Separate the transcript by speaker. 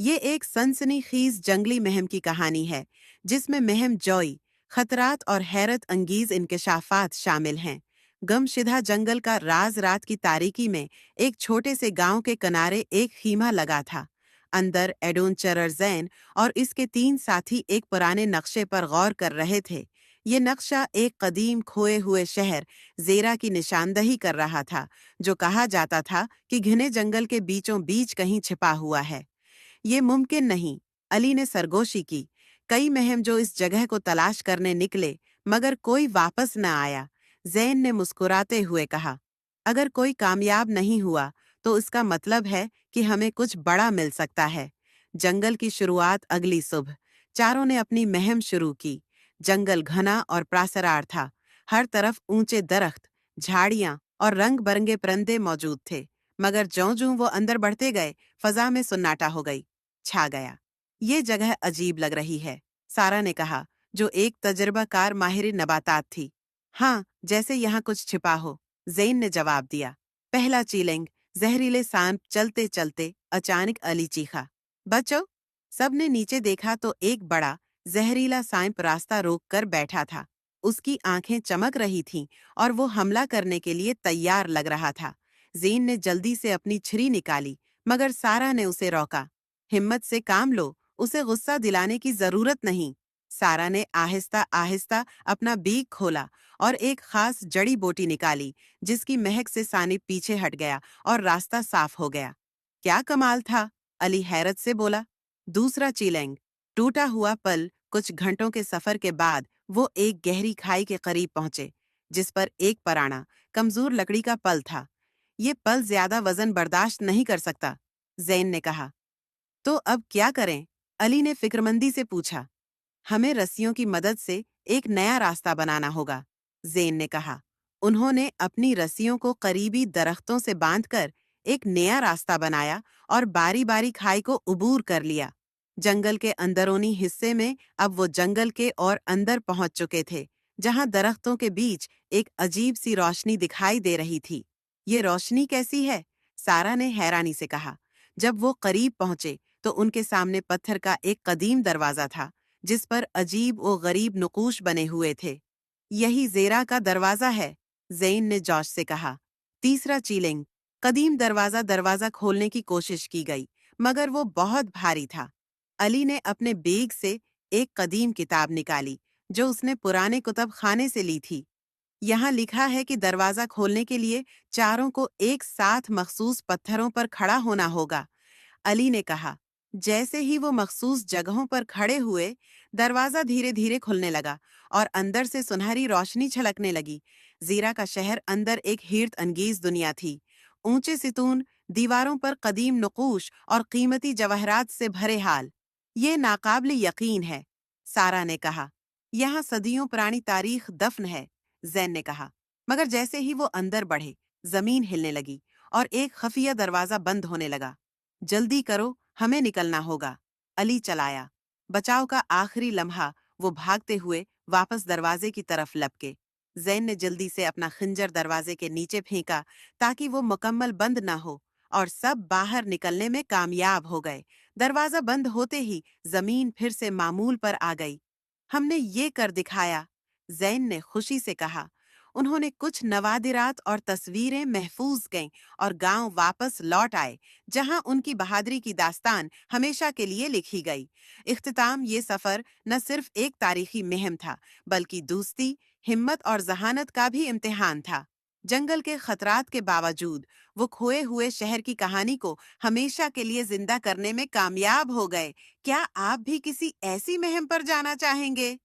Speaker 1: ये एक सनसनीखेज जंगली मुहिम की कहानी है जिसमें मुहिम जॉय, खतरात और हैरत अंगीज इंकशाफात शामिल हैं। गमशिदा जंगल का राज रात की तारीकी में एक छोटे से गांव के किनारे एक खीमा लगा था। अंदर एडोनचरर जैन और इसके 3 साथी एक पुराने नक्शे पर गौर कर रहे थे। ये नक्शा एक कदीम खोए हुए शहर जेरा की निशानदही कर रहा था, जो कहा जाता था कि घने जंगल के बीचों बीच कहीं छिपा हुआ है। ये मुमकिन नहीं, अली ने सरगोशी की। कई मुहिम जो इस जगह को तलाश करने निकले, मगर कोई वापस न आया। जैन ने मुस्कुराते हुए कहा, अगर कोई कामयाब नहीं हुआ तो इसका मतलब है कि हमें कुछ बड़ा मिल सकता है। जंगल की शुरुआत अगली सुबह। चारों ने अपनी मुहिम शुरू की। जंगल घना और प्रासरार था। हर तरफ ऊंचे दरख्त, झाड़ियां और रंग बरंगे परिंदे मौजूद थे। मगर ज्यों-ज्यों वो अंदर बढ़ते गए, फजा में सन्नाटा हो गई, छा गया। ये जगह अजीब लग रही है, सारा ने कहा, जो एक तजर्बाकार माहिर नबातात थी। हाँ, जैसे यहाँ कुछ छिपा हो, ज़ैन ने जवाब दिया। पहला चीलेंग, जहरीले सांप चलते चलते अचानक अली चीखा, बचो! सबने नीचे देखा तो एक बड़ा जहरीला सांप रास्ता रोक कर बैठा था। उसकी आंखें चमक रही थीं और वो हमला करने के लिए तैयार लग रहा था। ज़ैन ने जल्दी से अपनी छुरी निकाली, मगर सारा ने उसे रोका। हिम्मत से काम लो, उसे गुस्सा दिलाने की जरूरत नहीं। सारा ने आहिस्ता आहिस्ता अपना बीक खोला और एक खास जड़ी बूटी निकाली, जिसकी महक से सानिब पीछे हट गया और रास्ता साफ हो गया। क्या कमाल था, अली हैरत से बोला। दूसरा चीलेंग, टूटा हुआ पल। कुछ घंटों के सफर के बाद वो एक गहरी खाई के करीब पहुंचे, जिस पर एक पराना, कमजोर लकड़ी का पल था। ये पल ज्यादा वजन बर्दाश्त नहीं कर सकता, ज़ैन ने कहा। तो अब क्या करें? अली ने फिक्रमंदी से पूछा। हमें रस्सियों की मदद से एक नया रास्ता बनाना होगा, ज़ैन ने कहा। उन्होंने अपनी रस्सियों को करीबी दरख्तों से बांधकर एक नया रास्ता बनाया और बारी बारी खाई को उबूर कर लिया। जंगल के अंदरूनी हिस्से में अब वो जंगल के और अंदर पहुंच चुके थे, जहां दरख्तों के बीच एक अजीब सी रोशनी दिखाई दे रही थी। ये रोशनी कैसी है? सारा ने हैरानी से कहा। जब वो करीब पहुंचे तो उनके सामने पत्थर का एक कदीम दरवाजा था, जिस पर अजीब और गरीब नकूश बने हुए थे। यही जेरा का दरवाजा है, ज़ैन ने जोश से कहा। तीसरा चीलिंग, कदीम दरवाजा खोलने की कोशिश की गई, मगर वो बहुत भारी था। अली ने अपने बैग से एक कदीम किताब निकाली, जो उसने पुराने कुतब खाने से ली थी। यहाँ लिखा है कि दरवाजा खोलने के लिए चारों को एक साथ मखसूस पत्थरों पर खड़ा होना होगा, अली ने कहा। जैसे ही वो मखसूस जगहों पर खड़े हुए, दरवाजा धीरे धीरे खुलने लगा और अंदर से सुनहरी रोशनी छलकने लगी। जीरा का शहर अंदर एक हैरत अंगेज दुनिया थी। ऊंचे सितून, दीवारों पर कदीम नकूश और कीमती जवाहरात से भरे हाल। ये नाकाबिल यकीन है, सारा ने कहा। यहाँ सदियों पुरानी तारीख दफन है, ज़ैन ने कहा। मगर जैसे ही वो अंदर बढ़े, जमीन हिलने लगी और एक खफिया दरवाजा बंद होने लगा। जल्दी करो, हमें निकलना होगा, अली चलाया। बचाव का आखिरी लम्हा वो भागते हुए वापस दरवाजे की तरफ लपके। ज़ैन ने जल्दी से अपना खंजर दरवाजे के नीचे फेंका ताकि वो मुकम्मल बंद न हो, और सब बाहर निकलने में कामयाब हो गए। दरवाजा बंद होते ही जमीन फिर से मामूल पर आ गई। हमने ये कर दिखाया, ज़ैन ने खुशी से कहा। उन्होंने कुछ नवादिरात और तस्वीरें महफूज गईं और गांव वापस लौट आए, जहां उनकी बहादुरी की दास्तान हमेशा के लिए लिखी गई। इख्तिताम ये सफर न सिर्फ एक तारीखी मुहिम था, बल्कि दोस्ती, हिम्मत और जहानत का भी इम्तिहान था। जंगल के खतरात के बावजूद वो खोए हुए शहर की कहानी को हमेशा के लिए जिंदा करने में कामयाब हो गए। क्या आप भी किसी ऐसी मुहिम पर जाना चाहेंगे?